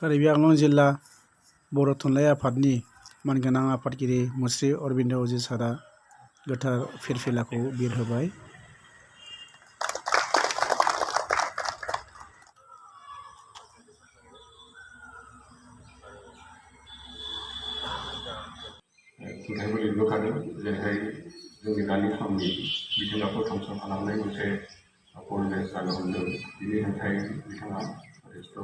कार्बि आंलं जिल्ला बर' थुनलाइ आफादनि मानगोनां आफादगिरि मुस्रि अरबिन्द अजी सारा गोथार फिरफिलाखौ बिरहोबाय। खुंथाइबो लिरबोखादों जेरैहाय जोंनि दानि समनि बिथिङावखौ धंस' खालामनाय मोनसे परिबेस जानो हमदों। बिनि हेंथायै बिथाङा जथेस्थ'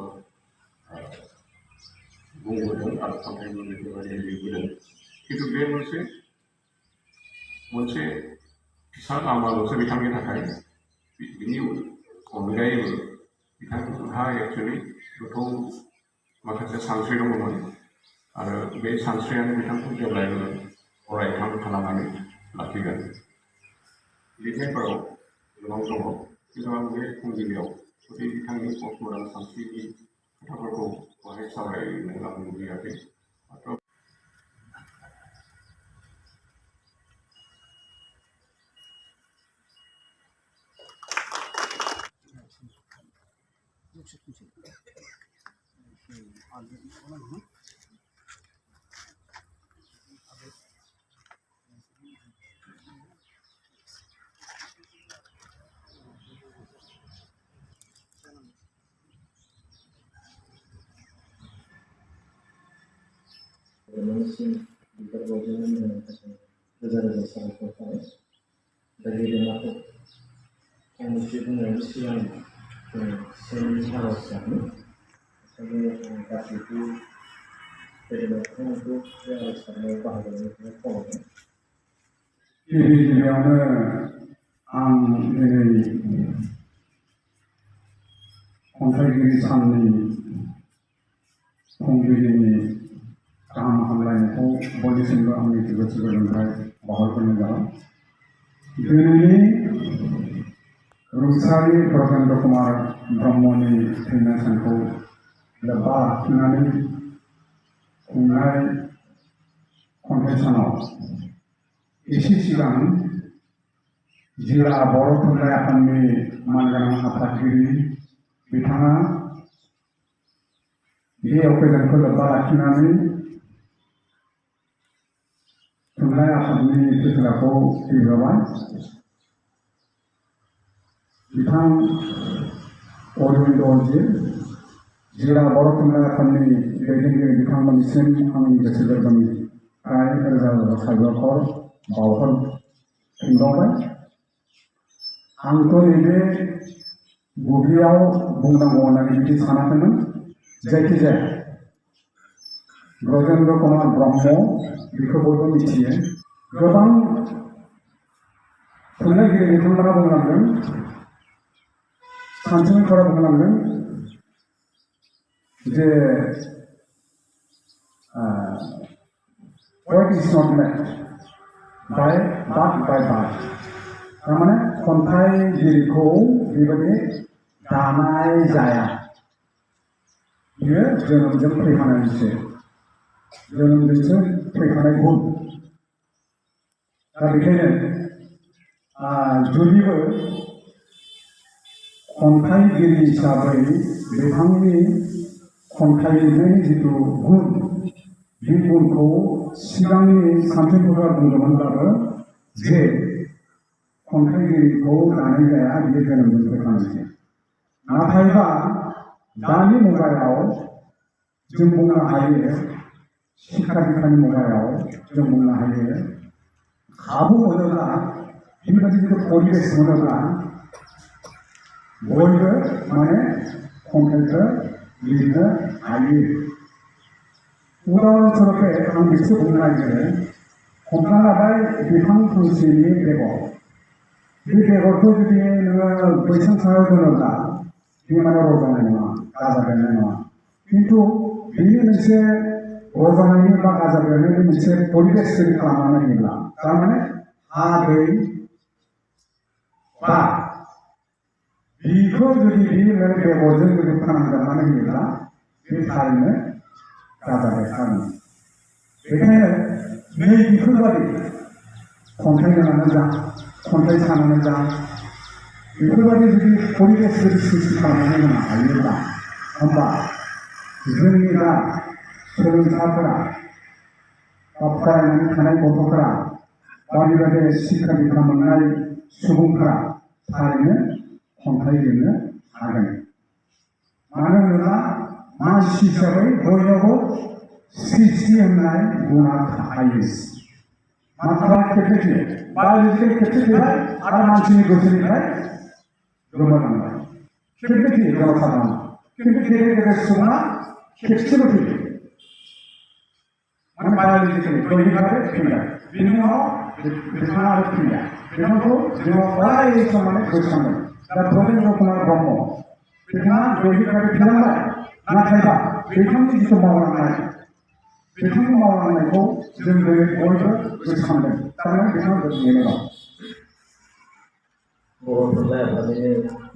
बुंबोदों आरो खन्थाइबो बेफोरबायदि लिरबोदों। खिन्थु बे मोनसे फिसा लामाल'सो बिथांनि थाखाय। बिनि अनगायैबो बिथांहा एक्सुवेलि गोथौ माखासे सानस्रि दङमोन आरो बे सानस्रियानो बिथांखौ जेब्लायबो अरायथां खालामनानै लाखिगोन। लिरनायफोराव गोबां दङ, खिन्थु आं बे फुंबिलियाव जुदि बिथांनि पस्टमर्टेम सानस्रिनि खोथाफोरखौ बेवहाय सावरायनो आं लुबैयाखै। Mention the version and the sample file. The reading of it can be given a same house. That's the two. There is a group there is a more गाहाम हामलायनायखौ बयनिसिमबो आंनि गोसो गोरबोनिफ्राय बावहरग्रोनाय जाबाय। दिनैनि रुंसारि ब्रजेन्द्र कुमार ब्रह्मनि थैनाय सानखौ लोब्बा लाखिनानै खुंनाय खन्थाइ सानाव एसे सिगां जिल्ला बर' थुनलाइ आफादनि मानगोनां आफादगिरि बिथाङा बे अकेजनखौ लोब्बा लाखिनानै थुनलाइ आफादनि फिरफिलाखौ बिरहोबाय। बिथां अरबिन्द अजी जिल्ला बर' थुनलाइ आफादनि दैदेनगिरि बिथांमोननिसिम आंनि गोसो गोरबोनिफ्राय रोजा रोजा साबायखर बावहरफिनबावबाय। आंथ' नैबे बुब्लियाव बुंनांगौ होननानै बिदि सानाखैमोन। जायखिजाया ब्रजेन्द्र कुमार ब्रह्म बेखौ बयबो मिथियो। गोबां थुनलाइगिरि बिथांमोना बुंलांदों, सानसुमैफोरा बुंलांदों जे poet is not made but by birth। थारमाने खन्थाइगिरिखौ बेबायदि दानाय जाया, बियो जोनोमजों फैखानायसो, जोनोमजोंसो फैखानाय गुन। दा बेखायनो जुदिबो खन्थाइगिरि हिसाबै बिथांनि खन्थाइ लिरनायनि जिथु गुन, बे गुनखौ सिगांनि सानथौफोरा बुंदोंमोनब्लाबो जे खन्थाइगिरिखौ दानाय जाया, बियो जोनोमजों फैखानायसो। नाथायबा दानि मुगायाव जों बुंनो हायो, शिक्षा दीक्षानि मुगायाव जों बुंनो हायो, खाबु मोनोब्ला बेबायदि जिथु परिबेस मोनोब्ला बयबो माने खन्थाइखौ लिरनो हायो। उदाहरनस्वरूपे आं बेखौ बुंनो नागिरो, हमना लाबाय बिफां फांसेनि बेगर। बे बेगरखौ जुदि नोङो बैसां सायाव दोनोब्ला बे माने रज'नाय नङा, गाजा बेरनाय नङा। खिन्थु बेनि मोनसे रज'नायनि बा गाजा बेरनायनि मोनसे परिबेस जुदि खालामनानै होयोब्ला, थारमाने हा दै बार बेखौ जुदि बे बेगरजों जुदि फोनांजाबनानै होयोब्ला बे थारैनो गाजा बेरखागोन। बेखायनो नै बेफोरबादि खन्थाइ लिरनानै जा, खन्थाइ सानानै जा, बेफोरबादि जुदि परिबेस जुदि सृष्टि खालामनानै होनो हायोब्ला, होमबा जोंनि दा सोलोंसाफोरा बा फरायनानै थानाय गथ'फोरा बा बेबायदि शिक्षा दीक्षा मोननाय सुबुंफोरा थारैनो खन्थाइ लिरनो हागोन। मानो होनोब्ला मानसि हिसाबै बयनावबो सृष्टि होननाय गुना थाखायो। माथ्र खेबसे फैयो बाय'लजिकेल खेबसे फैबाय आरो मानसिनि गोसोनिफ्राय गोमोरलांबाय खेबसे फैयो गोमोरलांबाय खिन्थु गेदेर गेदेर सुबुङा खेबसेल' फैयो माने बाय'लजिकेलि दैनिकारि फैबाय बिनि उनाव बिथाङा आरो फैया बिथांखौ जोङो अराय सम माने गोसोखांगोन। दा ब्रजेन्द्र कुमार ब्रह्म बिथाङा दैनिकारि थैलांबाय नाथायबा बिथांनि जिथु मावलांनाय बिथांनि मावलांनायखौ जों दिनै बयबो गोसोखांदों थारमाने बिथाङा गोसोखांनाय दं। बर' थुनलाइ आफादनि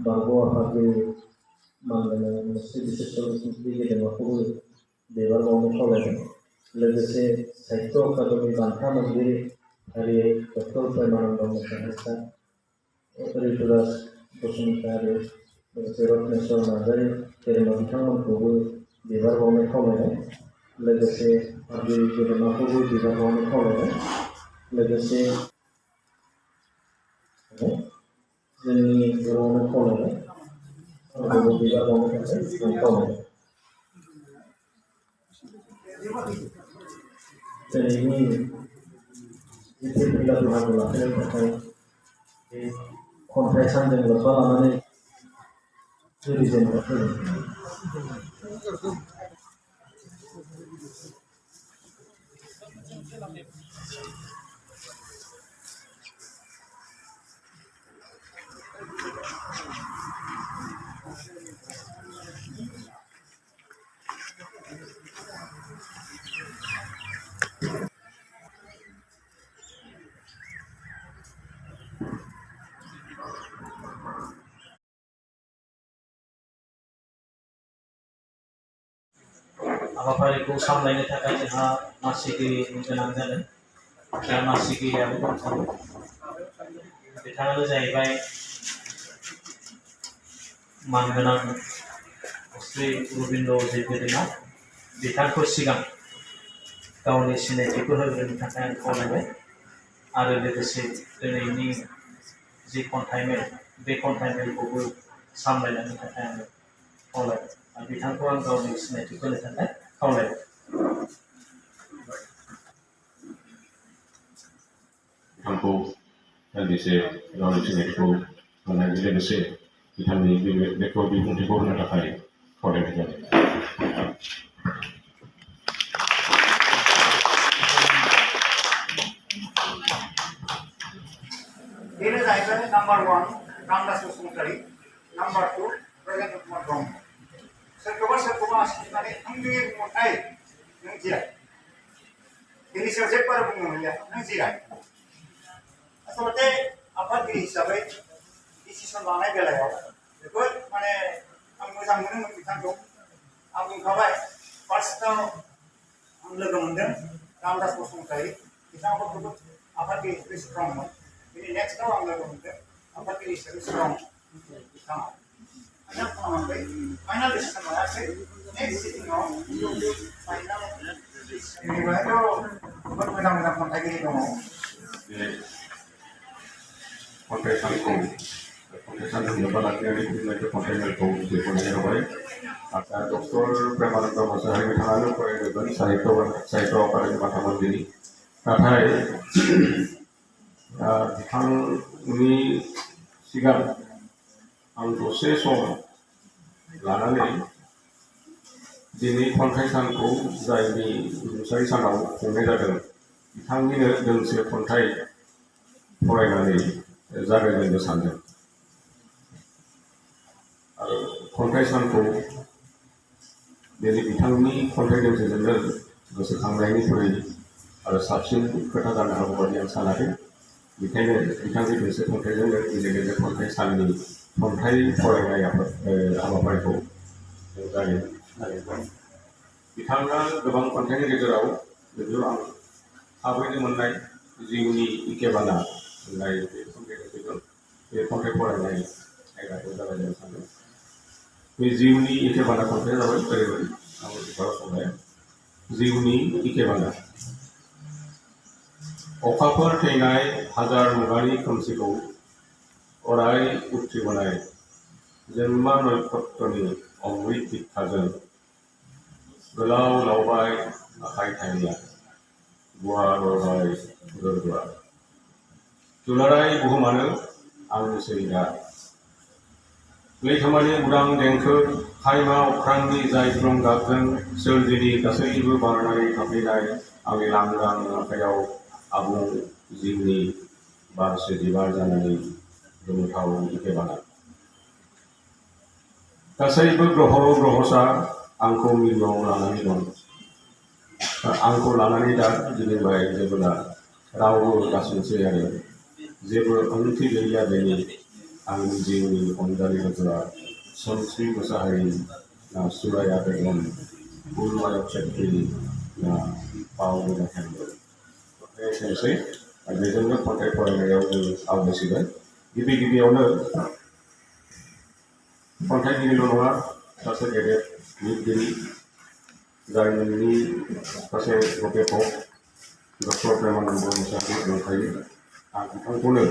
बारग' आफादगिरि मानगोनां मुस्रि बिसोर सरासनस्रि गेदेमाखौबो बिबार बावनो खावलायदों। लोगोसे साहित्य अकादेमि बान्था मोनगिरि फारियै डक्टर प्रेमानन्द मुसाहारि ऋतुराज बसुमतारी लोगोसे रत्नेश्वर नार्जारी गेदेमा बिथांमोनखौबो बिबार बावनो खावलायदों। लोगोसे फावगिरि गेदेमाखौबो बिबार बावनो खावलायदों। लोगोसे जोंनि बर'आवनो खावलायदों आंखौबो बिबार बावनो थाखाय आं खावलायदों। दिनैनि जिथु खेला दुलाखौ लाखिनो थाखाय बे खन्थाइ सानजों लोब्बा लानानै जुरिजेननाय फैदों। हाबाफारिखौ सामलायनो थाखाय जोंहा मासिगिरिनि गोनां जादों। दा मासिगिरियाबो दंखायो। बिथाङानो जाहैबाय मानगोनां श्री रबिन्द्र अजित गेदेमा। बिथांखौ सिगां गावनि सिनायथिखौ होग्रोनो थाखाय आं खावलायबाय आरो लोगोसे दिनैनि जि खन्थाइ मेल बे खन्थाइ मेलखौबो सामलायनो थाखाय आं खावलायबाय आरो बिथांखौ आं गावनि सिनायथिखौ होनो थाखाय खावलायबाय। बिथांखौ दान्दिसे गावनि सिनायथिखौ होनायजों लोगोसे बिथांनि बेखौ बिबुंथिखौ होनो थाखाय खावलायनाय जादों। बेनो जाहैबाय नाम्बार 1 रामदास बसुमतारी, नाम्बार 2 ब्रजेन्द्र कुमार ब्रह्म। सोरखौबा आसिनानै आंनि बुंनाय नों जिराय बेनि सायाव जेबो आरो बुंनो गैया नों जिराय। आसलते आफादगिरि हिसाबै डिसिसन लानाय बेलायाव जोबोद माने आं मोजां मोनोमोन बिथांखौ। आं बुंखाबाय फार्स्टआव आं लोगो मोनदों रामदास बसुमतारी बिथाङाबो जोबोद आफादगिरि हिसाबै स्ट्रंमोन। बिनि नेक्स्टआव आं लोगो मोनदों आफादगिरि हिसाबै स्ट्रं बिथाङा। आं खालामबाय फाइनाल डिसिसन लायाखै। नेक्स्ट सिटिंआव फाइनाल बेनिफ्रायथ' जोबोद मोजां मोजां खन्थाइगिरि दङ। खन्थाइ सानखौ खन्थाइ सानजों लोब्बा लाखिनानै खुंनाय खन्थाइ मेलखौ बेखेवनाय जाबाय। डक्टर प्रेमानन्द मुसाहारि बिथाङानो फरायदोंमोन साहित्य अकादेमि बान्था मोनगिरि। नाथाय बिथांनि सिगां आं दसे सम लानानै दिनै खन्थाइ सानखौ जायनि रुंसारि सानाव खुंनाय जादों बिथांनिनो दोंसे खन्थाइ फरायनानै जागायजेननो सानदों। आरो खन्थाइ सानखौ दिनै बिथांनि खन्थाइ दोंसेजोंनो गोसोखांनायनिख्रुइ आरो साबसिन खोथा जानो हागौ बायदि आं सानाखै। बेखायनो बिथांनि दोंसे खन्थाइजोंनो गेजेर गेजेर खन्थाइ साननि खन्थाइ फरायनाय हाबाफारिखौ जागायबाय। बिथाङा गोबां खन्थाइनि गेजेराव आं थाबैनो मोननाय जिउनि इकेबाना होननाय बे खन्थाइ दोंसेजों बे खन्थाइ फरायनाय आयदाखौ जागायजेननो सानदों। बे जिउनि इकेबाना खन्थाइया जाबाय ओरैबायदि संनाय जिउनि इकेबाना अखाफोर थैनाय हाजार मुगानि खोमसिखौ अराय उथ्रिबोनाय जोंमा नक्षत्रनि अमृत बिखाजों गोलाव लावबाय आखाइ थाइया गुवार रबाय गोरबोआ दुलाराय बुहुमानो आंनोसै दा लैथोमानि उदां देंखो खायमा अख्रांनि जायख्लं गाबजों सोरजिनि गासैबो बारनानै थाफैनाय आंनि लांदां आखायाव आबुं जिउनि बारसे बिबार जानानै गोमोथाव इकेबाना गासैबो ग्रह ग्रहसा आंखौ मिरुआव लानानै दं आंखौ लानानै दा गिदिंबाय जेब्ला रावबो दासिमसै आरो जेबो ओंथि गैया बेनि आंनि जिउनि अनजालि लोगोआ सोमस्रि मोसाहारि ना सुराया बेगम बुलमाया चेट्रि ना पावना हेम्बल एसेनोसै बेजोंनो खन्थाइ फरायनायाव जों आवगायसिगोन गिबियावनो खन्थाइगिरिल' नङा सासे गेदेर लिरगिरि जारिमिननि सासे गथ'खौ डक्टर प्रेमानन्द मोसाहारि दंखायो आं बिथांखौनो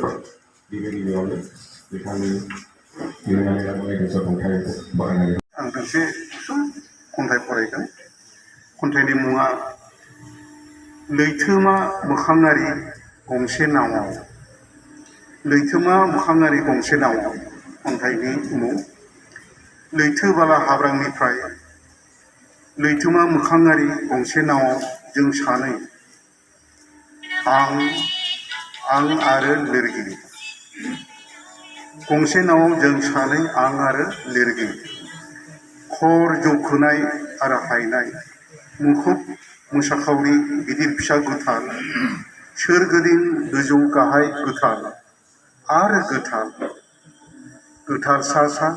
गिबियावनो बिथांनि लिरनानै लाबोनाय दोंसे खन्थाइखौ फरायनानै आं दोंसे गुसुं खन्थाइ फरायगोन खन्थाइनि मुङा लैथोमा मोखाङारि गंसे नावआव लैथोमा मोखाङारि गंसे नावआव खन्थाइनि मुं लैथो बाला हाब्रांनिफ्राय लैथोमा मोखाङारि गंसे नावआव जों सानै आं आरो लिरगिरि गंसे नावआव जों सानै आं आरो लिरगिरि खर जौखोनाय आरो हायनाय मुखुब मोसाखावरि गिदिर फिसा गोथार सोरगिदिं गोजौ गाहाय गोथार आरो गोथार सा सा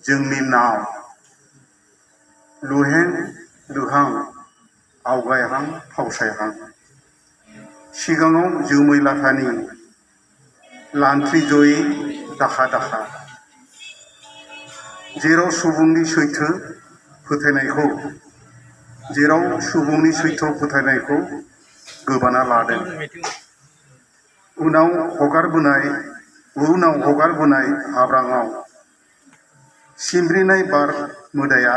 जोंनि नाव लुहें लुहां आवगायहां फावसायहां सिगाङाव जोमै लाथानि लान्थ्रि जयै दाखा दाखा जेराव सुबुंनि सैथो फोथायनायखौ गोबाना लादों उनाव हगारबोनाय हाब्राङाव सिमब्रिनाय बार मोदाया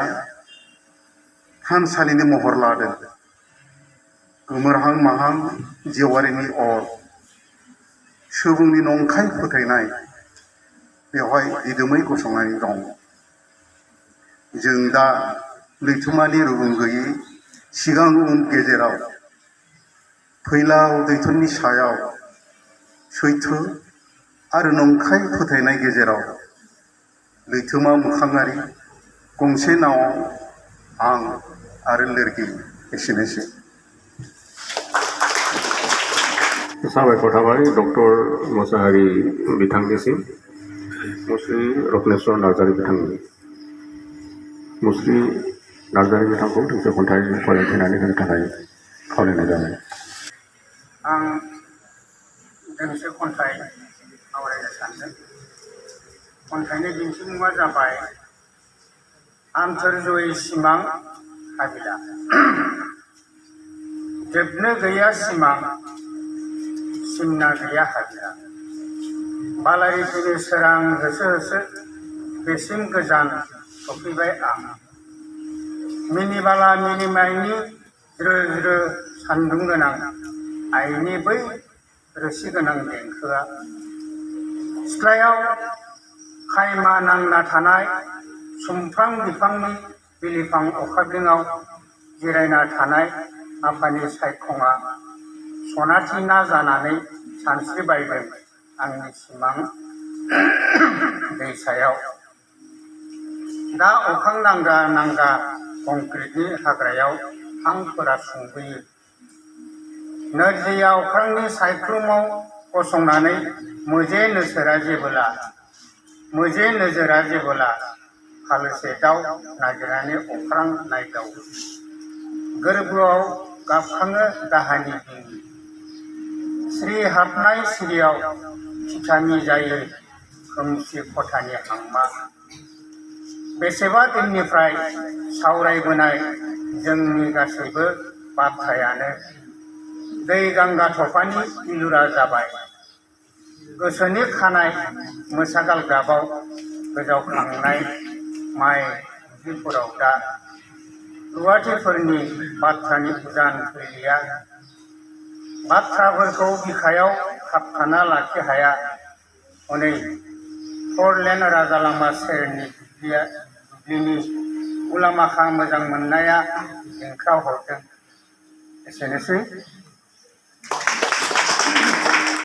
थानसालिनि महर लादों गोमोरहां माहां जेवारिनि अर सुबुंनि नंखाय फोथायनाय बेवहाय दिदोमै गसंनानै दं जों दा लैथोमानि रुगुं गैयै सिगां उन गेजेराव फैलाव दैथुननि सायाव सैथो आरो नंखाय फोथायनाय गेजेराव लैथोमा मोखाङारि गंसे नावआव आं आरो लिरगिरि एसेनोसै साबायखर थाबाय डक्टर मोसाहारि बिथांनिसिम मुस्रि रत्नेस्वर नार्जारी बिथांनि मुस्रि नार्जारी बिथांखौ दोंसे खन्थाइ फरायथिनानै होनो थाखाय खावलायनाय जाबाय आं दोंसे खन्थाइ आवरायनो सानदों खन्थाइनि दिन्थिमुआ जाबाय आन्तर्जयी सिमां हाबिला जोबनो गैया सिमां सिमना गैया हाबिला बालारिफोरनि सोरां होसो होसो बेसिम गोजान सफैबाय आं मिनिबाला मिनिमायनि ज्रो ज्रो सान्दुं गोनां आइनि बै रोसि गोनां देंखोआ सिथ्लायाव खायमा नांना थानाय सुमफ्रां बिफांनि बिलिफां अखाब्लेङाव जिरायना थानाय आफानि सायखङा सनाथिना जानानै सानस्रिबायदों आंनि सिमां दैसायाव दा अखां नांगा नांगा कंक्रिटनि हाग्रायाव हांफोरा सुंबोयो नोरजिया अख्रांनि सायख्लुमाव गसंनानै मोजे नोजोरा जेबोला फालोसे दाउ नागिरनानै अख्रां नायदावो गोरबोआव गाबखाङो दाहानि बिंगि स्रि हाबनाय सिरियाव खिथानि जायो खोमसि खथानि हांमा बेसेबा दिननिफ्राय सावरायबोनाय जोंनि गासैबो बाथ्रायानो दै गांगा थफानि गिलुरा जाबाय। गोसोनि खानाय मोसागालगाबाव गोजावखांनाय माइ दुब्लिफोराव दा रुवाथिफोरनि बाथ्रानि उजान फैलिया। बाथ्राफोरखौ बिखायाव खाबथाना लाखि हाया। हनै फरलेन राजालामा सेरनि दुब्लिनि उलामाखा मोजां मोननाया हेंख्रा हरदों। एसेनोसै।